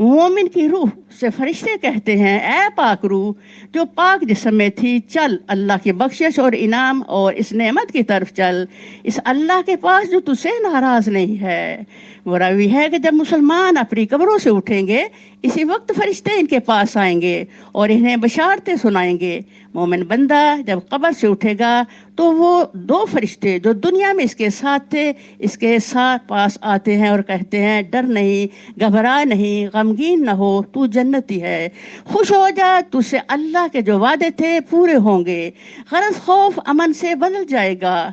مومن کی روح سے فرشتے کہتے ہیں اے پاک روح جو پاک جسم میں تھی، چل اللہ کی بخشش اور انعام اور اس نعمت کی طرف چل، اس اللہ کے پاس جو تجھ سے ناراض نہیں ہے۔ وہ راوی ہے کہ جب مسلمان اپنی قبروں سے اٹھیں گے اسی وقت فرشتے ان کے پاس آئیں گے اور انہیں بشارتیں سنائیں گے۔ مومن بندہ جب قبر سے اٹھے گا تو وہ دو فرشتے جو دنیا میں اس کے ساتھ تھے اس کے ساتھ پاس آتے ہیں اور کہتے ہیں ڈر نہیں، گھبرا نہیں، غمگین نہ ہو، تو جنتی ہے، خوش ہو جا، تجھ سے اللہ کے جو وعدے تھے پورے ہوں گے، غرض خوف امن سے بدل جائے گا،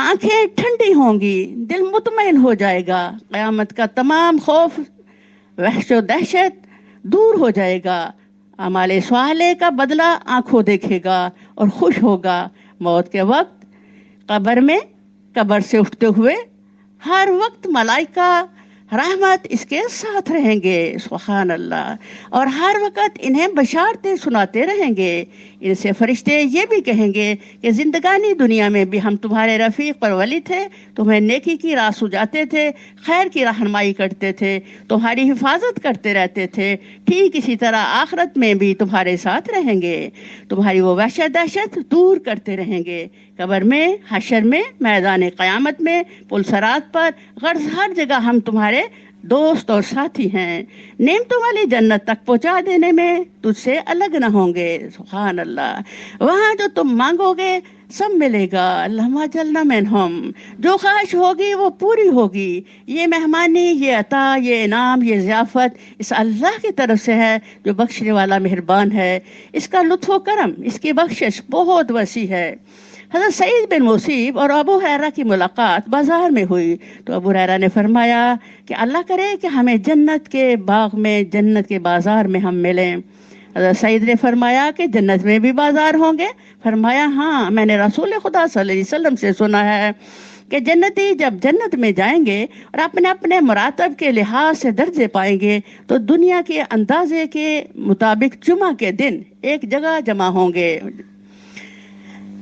آنکھیں ٹھنڈی ہوں گی، دل مطمئن ہو جائے گا، قیامت کا تمام خوف وحش و دہشت دور ہو جائے گا، اعمال صالحہ کا بدلہ آنکھوں دیکھے گا اور خوش ہوگا۔ موت کے وقت قبر سے اٹھتے ہوئے ہر وقت ملائکہ رحمت اس کے ساتھ رہیں گے، سبحان اللہ، اور ہر وقت انہیں بشارتیں سناتے رہیں گے۔ ان سے فرشتے یہ بھی کہیں گے کہ زندگانی دنیا میں بھی ہم تمہارے رفیق اور ولی تھے، تمہیں نیکی کی راہ سجاتے تھے، خیر کی رہنمائی کرتے تھے، تمہاری حفاظت کرتے رہتے تھے، ٹھیک اسی طرح آخرت میں بھی تمہارے ساتھ رہیں گے، تمہاری وہ وحشت دہشت دور کرتے رہیں گے، قبر میں، حشر میں، میدان قیامت میں، پل صراط پر، غرض ہر جگہ ہم تمہارے دوست اور ساتھی ہیں، نعمتوں والی جنت تک پہنچا دینے میں تجھ سے الگ نہ ہوں گے، سبحان اللہ، وہاں جو تم مانگو گے سب ملے گا، اللہم اجعلنا منہم، جو خواہش ہوگی وہ پوری ہوگی، یہ مہمانی، یہ عطا، یہ انعام، یہ ضیافت اس اللہ کی طرف سے ہے جو بخشنے والا مہربان ہے، اس کا لطف و کرم، اس کی بخشش بہت وسیع ہے۔ حضرت سعید بن مسیب اور ابو ہریرہ کی ملاقات بازار میں ہوئی تو ابو ہریرہ نے فرمایا کہ اللہ کرے کہ ہمیں جنت کے باغ میں، جنت کے بازار میں ہم ملیں۔ حضرت سعید نے فرمایا کہ جنت میں بھی بازار ہوں گے؟ فرمایا ہاں، میں نے رسول خدا صلی اللہ علیہ وسلم سے سنا ہے کہ جنتی جب جنت میں جائیں گے اور اپنے اپنے مراتب کے لحاظ سے درجے پائیں گے تو دنیا کے اندازے کے مطابق جمعہ کے دن ایک جگہ جمع ہوں گے۔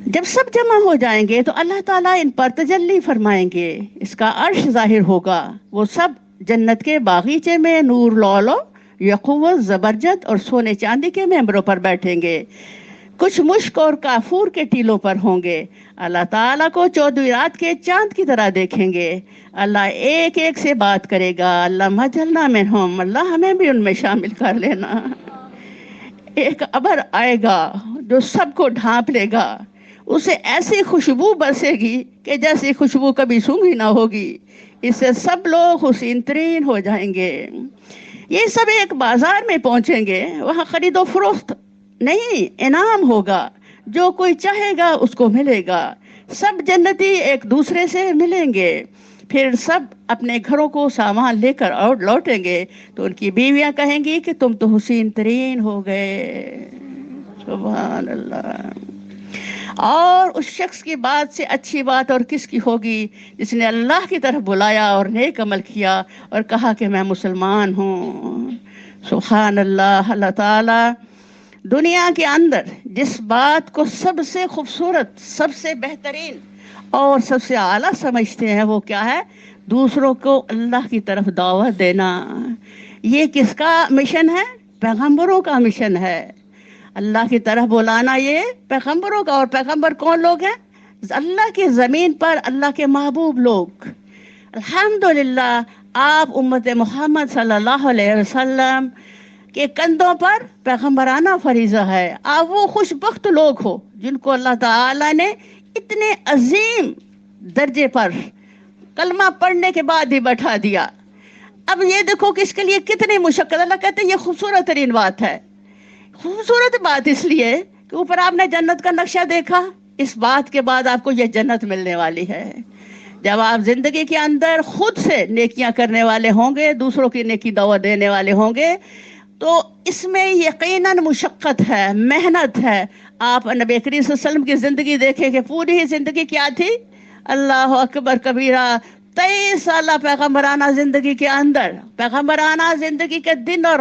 جب سب جمع ہو جائیں گے تو اللہ تعالیٰ ان پر تجلی فرمائیں گے، اس کا عرش ظاہر ہوگا، وہ سب جنت کے باغیچے میں نور، لولو، یاقوت، زبرجد اور سونے چاندی کے ممبروں پر بیٹھیں گے، کچھ مشک اور کافور کے ٹیلوں پر ہوں گے، اللہ تعالیٰ کو 14ویں رات کے چاند کی طرح دیکھیں گے، اللہ ایک ایک سے بات کرے گا، اللہ اجعلنا منہم، اللہ ہمیں بھی ان میں شامل کر لینا۔ ایک ابر آئے گا جو سب کو ڈھانپ لے گا، اسے ایسی خوشبو برسے گی کہ جیسی خوشبو کبھی سونگھی نہ ہوگی، اس سے سب لوگ حسین ترین ہو جائیں گے۔ یہ سب ایک بازار میں پہنچیں گے، وہاں خرید و فروخت نہیں، انعام ہوگا، جو کوئی چاہے گا اس کو ملے گا، سب جنتی ایک دوسرے سے ملیں گے، پھر سب اپنے گھروں کو سامان لے کر اور لوٹیں گے تو ان کی بیویاں کہیں گی کہ تم تو حسین ترین ہو گئے، سبحان اللہ۔ اور اس شخص کی بات سے اچھی بات اور کس کی ہوگی جس نے اللہ کی طرف بلایا اور نیک عمل کیا اور کہا کہ میں مسلمان ہوں، سبحان اللہ۔ اللہ تعالی دنیا کے اندر جس بات کو سب سے خوبصورت، سب سے بہترین اور سب سے اعلیٰ سمجھتے ہیں وہ کیا ہے؟ دوسروں کو اللہ کی طرف دعوت دینا۔ یہ کس کا مشن ہے؟ پیغمبروں کا مشن ہے، اللہ کی طرف بلانا، یہ پیغمبروں کا۔ اور پیغمبر کون لوگ ہیں؟ اللہ کی زمین پر اللہ کے محبوب لوگ۔ الحمدللہ آپ امت محمد صلی اللہ علیہ وسلم کے کندھوں پر پیغمبرانہ فریضہ ہے، آپ وہ خوش بخت لوگ ہو جن کو اللہ تعالی نے اتنے عظیم درجے پر کلمہ پڑھنے کے بعد ہی بٹھا دیا۔ اب یہ دیکھو کہ اس کے لیے کتنی مشقت، اللہ کہتے ہیں یہ خوبصورت ترین بات ہے۔ خوبصورت بات اس لیے کہ اوپر آپ نے جنت کا نقشہ دیکھا، اس بات کے بعد آپ کو یہ جنت ملنے والی ہے۔ جب آپ زندگی کے اندر خود سے نیکیاں کرنے والے ہوں گے، دوسروں کی نیکی دعوت دینے والے ہوں گے، تو اس میں یقیناً مشقت ہے، محنت ہے۔ آپ نبی کریم صلی اللہ علیہ وسلم کی زندگی دیکھیں کہ پوری ہی زندگی کیا تھی؟ اللہ اکبر کبیرہ، 23 سالہ پیغمبرانہ زندگی کے اندر، پیغمبرانہ زندگی کے دن اور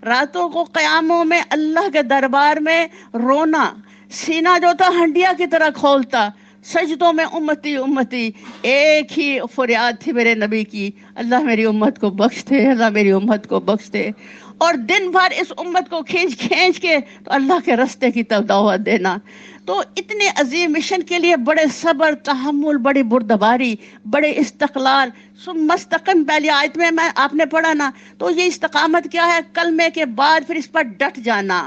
راتوں کو قیاموں میں اللہ کے دربار میں رونا، سینہ جو تھا ہنڈیا کی طرح کھولتا، سجدوں میں امتی امتی، ایک ہی فریاد تھی میرے نبی کی، اللہ میری امت کو بخش دے، اللہ میری امت کو بخش دے. اور دن بھر اس امت کو کھینچ کھینچ کے تو اللہ کے راستے کی طرف دعوت دینا. تو اتنے عظیم مشن کے لیے بڑے صبر، تحمل، بڑی بردباری، بڑے استقلال. مستقم پہلی آیت میں آپ نے پڑھا نا، تو یہ استقامت کیا ہے؟ کلمے کے بعد پھر اس پر ڈٹ جانا.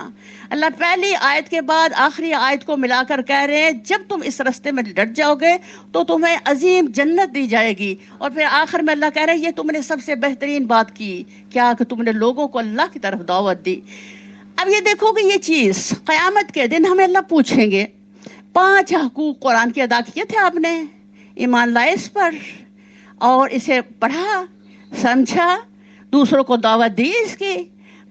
اللہ پہلی آیت کے بعد آخری آیت کو ملا کر کہہ رہے ہیں جب تم اس راستے میں ڈٹ جاؤ گے تو تمہیں عظیم جنت دی جائے گی. اور پھر آخر میں اللہ کہہ رہے ہیں یہ تم نے سب سے بہترین بات کی، کیا کہ تم نے لوگوں کو اللہ کی طرف دعوت دی. اب یہ دیکھو کہ یہ چیز قیامت کے دن ہمیں اللہ پوچھیں گے 5 حقوق قرآن کے ادا کیے تھے آپ نے، ایمان لائے اس پر اور اسے پڑھا، سمجھا، دوسروں کو دعوت دی اس کی.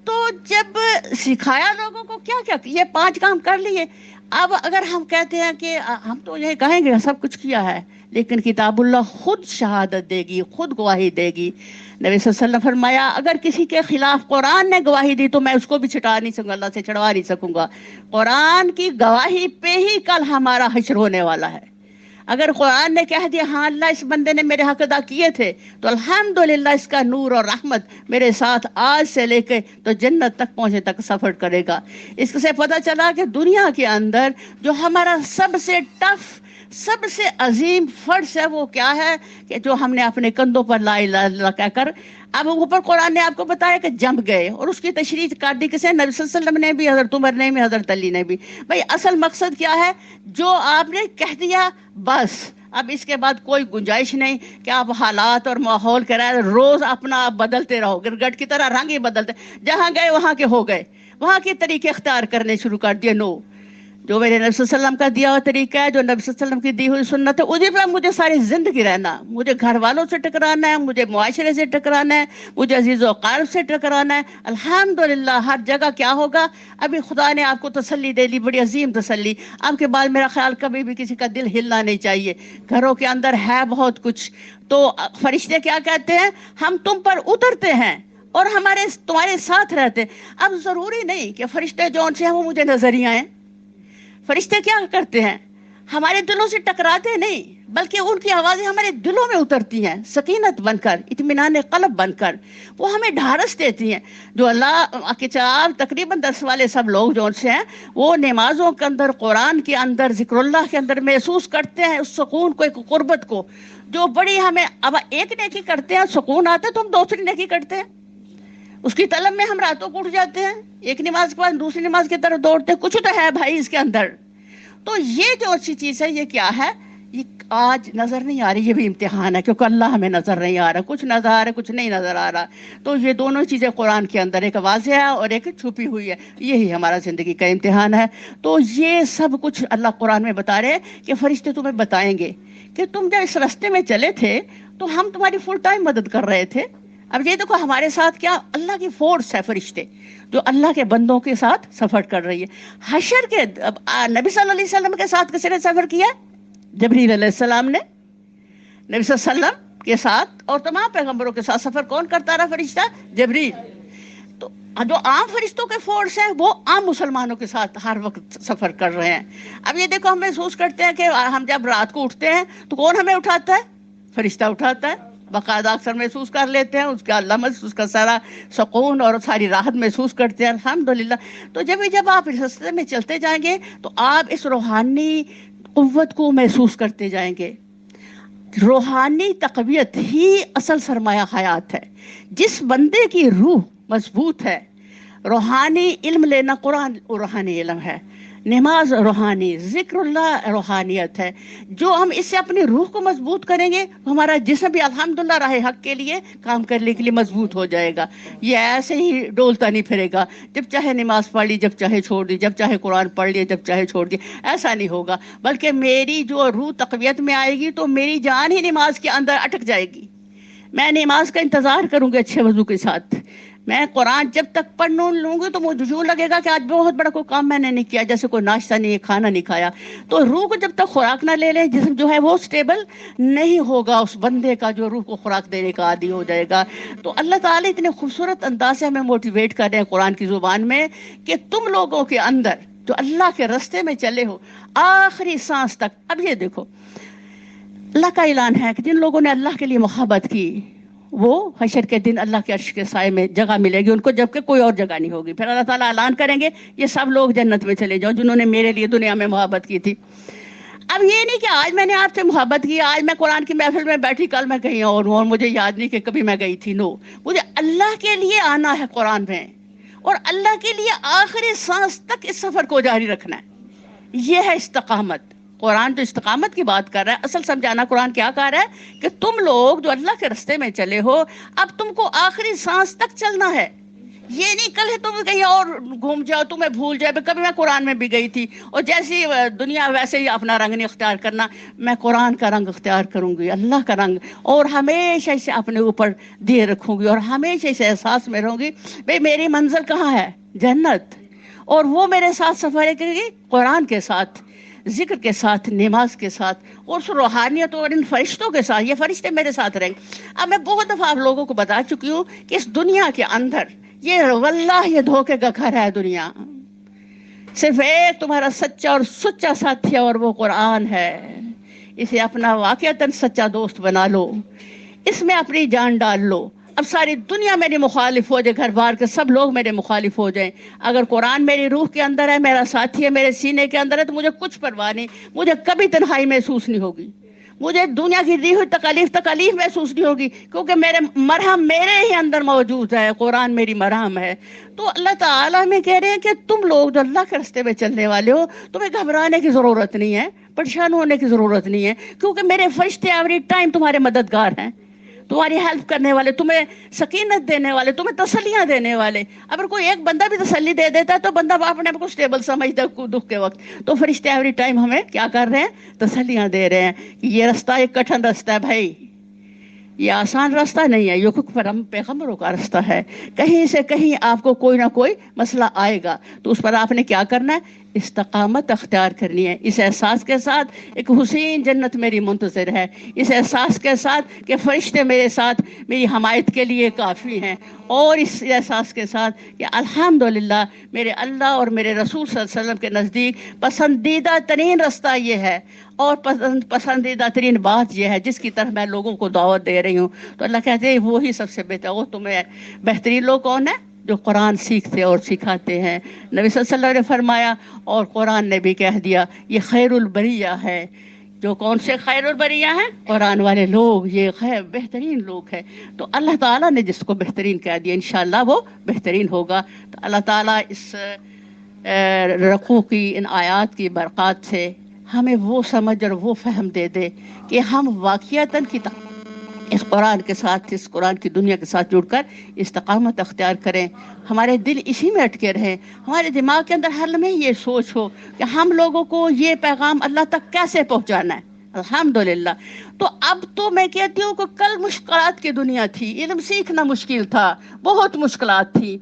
تو جب سکھایا لوگوں کو کیا کیا، یہ 5 کام کر لیے. اب اگر ہم کہتے ہیں کہ ہم تو یہ کہیں گے سب کچھ کیا ہے، لیکن کتاب اللہ خود شہادت دے گی، خود گواہی دے گی. نبی صلی اللہ علیہ وسلم فرمایا اگر کسی کے خلاف قرآن نے گواہی دی تو میں اس کو بھی چھٹا نہیں سکوں گا، اللہ سے چھڑوا نہیں سکوں گا. قرآن کی گواہی پہ ہی کل ہمارا حشر ہونے والا ہے. اگر قرآن نے کہہ دیا ہاں اللہ اس بندے نے میرے حق ادا کیے تھے تو الحمدللہ اس کا نور اور رحمت میرے ساتھ آج سے لے کے تو جنت تک پہنچے تک سفر کرے گا. اس سے پتہ چلا کہ دنیا کے اندر جو ہمارا سب سے ٹف، سب سے عظیم فرض ہے وہ کیا ہے کہ جو ہم نے اپنے کندھوں پر لا الہ الا اللہ کہہ کر، اب اوپر قرآن نے آپ کو بتایا کہ جم گئے، اور اس کی تشریح کر دی کسے؟ نبی صلی اللہ علیہ وسلم نے بھی، حضرت عمر نے بھی، حضرت علی نے بھی. بھائی اصل مقصد کیا ہے؟ جو آپ نے کہہ دیا بس، اب اس کے بعد کوئی گنجائش نہیں کہ آپ حالات اور ماحول کے رہے روز اپنا آپ بدلتے رہو، گرگٹ کی طرح رنگ ہی بدلتے، جہاں گئے وہاں کے ہو گئے، وہاں کے طریقے اختیار کرنے شروع کر دیے. نو، جو میرے نبی صلی اللہ علیہ وسلم کا دیا ہوا طریقہ ہے، جو نبی صلی اللہ علیہ وسلم کی دی ہوئی سنت ہے، اسی پہ مجھے ساری زندگی رہنا. مجھے گھر والوں سے ٹکرانا ہے، مجھے معاشرے سے ٹکرانا ہے، مجھے عزیز و اقارب سے ٹکرانا ہے. الحمدللہ ہر جگہ کیا ہوگا؟ ابھی خدا نے آپ کو تسلی دے لی، بڑی عظیم تسلی. آپ کے بعد میرا خیال کبھی بھی کسی کا دل ہلنا نہیں چاہیے. گھروں کے اندر ہے بہت کچھ، تو فرشتے کیا کہتے ہیں؟ ہم تم پر اترتے ہیں اور تمہارے ساتھ رہتے. اب ضروری نہیں کہ فرشتے جون سے ہیں وہ مجھے نظر ہی آئیں. فرشتے کیا کرتے ہیں؟ ہمارے دلوں سے ٹکراتے نہیں، بلکہ ان کی آوازیں ہمارے دلوں میں اترتی ہیں سکینت بن کر، اطمینان قلب بن کر. وہ ہمیں ڈھارس دیتی ہیں. جو اللہ کے چار تقریباً 10 والے سب لوگ جو سے ہیں وہ نمازوں کے اندر، قرآن کے اندر، ذکر اللہ کے اندر محسوس کرتے ہیں اس سکون کو، ایک قربت کو جو بڑی ہمیں. اب ایک نیکی کرتے ہیں سکون آتا ہے تو ہم دوسری نیکی کرتے ہیں، اس کی طلب میں ہم راتوں کو اٹھ جاتے ہیں، ایک نماز کے بعد دوسری نماز کی طرف دوڑتے ہیں. کچھ تو ہے بھائی اس کے اندر. تو یہ جو اچھی چیز ہے یہ کیا ہے؟ یہ آج نظر نہیں آ رہی، یہ بھی امتحان ہے، کیونکہ اللہ ہمیں نظر نہیں آ رہا، کچھ نظر آ رہا ہے، کچھ نہیں نظر آ رہا. تو یہ دونوں چیزیں قرآن کے اندر، ایک واضح ہے اور ایک چھپی ہوئی ہے. یہی ہمارا زندگی کا امتحان ہے. تو یہ سب کچھ اللہ قرآن میں بتا رہے ہیں کہ فرشتے تمہیں بتائیں گے کہ تم جب اس راستے میں چلے تھے تو ہم تمہاری فل ٹائم مدد کر رہے تھے. اب یہ دیکھو ہمارے ساتھ کیا اللہ کی فورس ہے، فرشتے جو اللہ کے بندوں کے ساتھ سفر کر رہی ہے. حشر کے نبی صلی اللہ علیہ وسلم کے ساتھ کس نے سفر کیا؟ جبریل علیہ السلام نے. نبی صلی اللہ علیہ وسلم کے ساتھ اور تمام پیغمبروں کے ساتھ سفر کون کرتا رہا؟ فرشتہ جبریل. تو جو عام فرشتوں کے فورس ہیں وہ عام مسلمانوں کے ساتھ ہر وقت سفر کر رہے ہیں. اب یہ دیکھو ہم محسوس کرتے ہیں کہ ہم جب رات کو اٹھتے ہیں تو کون ہمیں اٹھاتا ہے؟ فرشتہ اٹھاتا ہے. باقاعدہ اکثر محسوس کر لیتے ہیں اس کا لمس، اس کا سارا سکون اور ساری راحت محسوس کرتے ہیں الحمدللہ. تو جب آپ اس راستے میں چلتے جائیں گے تو آپ اس روحانی قوت کو محسوس کرتے جائیں گے. روحانی تقویت ہی اصل سرمایہ حیات ہے. جس بندے کی روح مضبوط ہے، روحانی علم لینا، قرآن روحانی علم ہے، نماز روحانی، ذکر اللہ روحانیت ہے. جو ہم اس سے اپنی روح کو مضبوط کریں گے ہمارا جسم بھی الحمدللہ راہ حق کے لیے کام کرنے کے لیے مضبوط ہو جائے گا. یہ ایسے ہی ڈولتا نہیں پھرے گا، جب چاہے نماز پڑھ لی، جب چاہے چھوڑ دی، جب چاہے قرآن پڑھ لیا، جب چاہے چھوڑ دی. ایسا نہیں ہوگا، بلکہ میری جو روح تقویت میں آئے گی تو میری جان ہی نماز کے اندر اٹک جائے گی. میں نماز کا انتظار کروں گی اچھے وضو کے ساتھ. میں قرآن جب تک پڑھنے لوں گی تو مجھے یوں لگے گا کہ آج بہت بڑا کوئی کام میں نے نہیں کیا، جیسے کوئی ناشتہ نہیں، کھانا نہیں کھایا. تو روح کو جب تک خوراک نہ لے لے، جسم جو ہے وہ سٹیبل نہیں ہوگا اس بندے کا جو روح کو خوراک دینے کا عادی ہو جائے گا. تو اللہ تعالیٰ اتنے خوبصورت انداز سے ہمیں موٹیویٹ کر رہے ہیں قرآن کی زبان میں کہ تم لوگوں کے اندر جو اللہ کے راستے میں چلے ہو آخری سانس تک. اب یہ دیکھو اللہ کا اعلان ہے کہ جن لوگوں نے اللہ کے لیے محبت کی وہ حشر کے دن اللہ کے عرش کے سائے میں جگہ ملے گی ان کو، جبکہ کوئی اور جگہ نہیں ہوگی. پھر اللہ تعالیٰ اعلان کریں گے یہ سب لوگ جنت میں چلے جاؤ جنہوں نے میرے لیے دنیا میں محبت کی تھی. اب یہ نہیں کہ آج میں نے آپ سے محبت کی، آج میں قرآن کی محفل میں بیٹھی، کل میں کہیں اور ہوں اور مجھے یاد نہیں کہ کبھی میں گئی تھی. نو، مجھے اللہ کے لیے آنا ہے قرآن میں، اور اللہ کے لیے آخری سانس تک اس سفر کو جاری رکھنا ہے. یہ ہے استقامت. قرآن تو استقامت کی بات کر رہا ہے. اصل سمجھانا قرآن کیا کہہ رہا ہے کہ تم لوگ جو اللہ کے راستے میں چلے ہو، اب تم کو آخری سانس تک چلنا ہے. یہ نہیں کل ہے تم کہیں اور گھوم جاؤ، تمہیں بھول جائے. کبھی میں قرآن میں بھی گئی تھی اور جیسی دنیا ویسے ہی اپنا رنگ نہیں اختیار کرنا. میں قرآن کا رنگ اختیار کروں گی، اللہ کا رنگ، اور ہمیشہ اسے اپنے اوپر دیے رکھوں گی اور ہمیشہ اسے احساس میں رہوں گی بھئی میری منزل کہاں ہے؟ جنت. اور وہ میرے ساتھ سفر کرے گی قرآن کے ساتھ، ذکر کے ساتھ، نماز کے ساتھ، اور اس روحانیت اور ان فرشتوں کے ساتھ. یہ فرشتے میرے ساتھ رہیں گے. اب میں بہت دفعہ آپ لوگوں کو بتا چکی ہوں کہ اس دنیا کے اندر یہ واللہ یہ دھوکے کا گھر ہے. دنیا صرف ایک تمہارا سچا اور سچا ساتھی ہے اور وہ قرآن ہے. اسے اپنا واقعتاً سچا دوست بنا لو، اس میں اپنی جان ڈال لو. اب ساری دنیا میری مخالف ہو جائے، گھر بار کے سب لوگ میرے مخالف ہو جائیں، اگر قرآن میری روح کے اندر ہے، میرا ساتھی ہے، میرے سینے کے اندر ہے، تو مجھے کچھ پرواہ نہیں. مجھے کبھی تنہائی محسوس نہیں ہوگی، مجھے دنیا کی دی ہوئی تکالیف محسوس نہیں ہوگی، کیونکہ میرے مرہم میرے ہی اندر موجود ہے. قرآن میری مرہم ہے. تو اللہ تعالیٰ میں کہہ رہے ہیں کہ تم لوگ جو اللہ کے راستے میں چلنے والے ہو، تمہیں گھبرانے کی ضرورت نہیں ہے، پریشان ہونے کی ضرورت نہیں ہے، کیونکہ میرے فرشتے ایوری ٹائم تمہارے مددگار ہیں، تمہاری ہیلپ کرنے والے، تمہیں سکینت دینے والے، تمہیں تسلیاں دینے والے. اگر کوئی ایک بندہ بھی تسلی دے دیتا ہے تو بندہ اپنے آپ کو اسٹیبل سمجھتا ہے دکھ کے وقت. تو فرشتے ایوری ٹائم ہمیں کیا کر رہے ہیں؟ تسلیاں دے رہے ہیں کہ یہ راستہ ایک کٹھن راستہ ہے بھائی، یہ آسان راستہ نہیں ہے، یہ پیغمبروں کا راستہ ہے. کہیں سے کہیں آپ کو کوئی نہ کوئی مسئلہ آئے گا، تو اس پر آپ نے کیا کرنا ہے؟ استقامت اختیار کرنی ہے. اس احساس کے ساتھ ایک حسین جنت میری منتظر ہے، اس احساس کے ساتھ کہ فرشتے میرے ساتھ میری حمایت کے لیے کافی ہیں، اور اس احساس کے ساتھ کہ الحمدللہ میرے اللہ اور میرے رسول صلی اللہ علیہ وسلم کے نزدیک پسندیدہ ترین راستہ یہ ہے، اور پسندیدہ ترین بات یہ ہے جس کی طرف میں لوگوں کو دعوت دے رہی ہوں. تو اللہ کہتے ہیں وہی سب سے بہتر. وہ تمہیں بہترین لوگ کون ہیں؟ جو قرآن سیکھتے اور سکھاتے ہیں. نبی صلی اللہ علیہ وسلم نے فرمایا اور قرآن نے بھی کہہ دیا یہ خیر البریہ ہے. جو کون سے خیر البریہ ہیں؟ قرآن والے لوگ، یہ خیر بہترین لوگ ہیں. تو اللہ تعالیٰ نے جس کو بہترین کہہ دیا انشاءاللہ وہ بہترین ہوگا. تو اللہ تعالیٰ اس رقوع کی ان آیات کی برکات سے ہمیں وہ سمجھ اور وہ فہم دے دے کہ ہم واقعتاً اس قرآن کے ساتھ، اس قرآن کی دنیا کے ساتھ جڑ کر استقامت اختیار کریں. ہمارے دل اسی میں اٹکے رہیں، ہمارے دماغ کے اندر ہر لمحے یہ سوچ ہو کہ ہم لوگوں کو یہ پیغام اللہ تک کیسے پہنچانا ہے. الحمدللہ. تو اب تو میں کہتی ہوں کہ کل مشکلات کی دنیا تھی، علم سیکھنا مشکل تھا، بہت مشکلات تھی.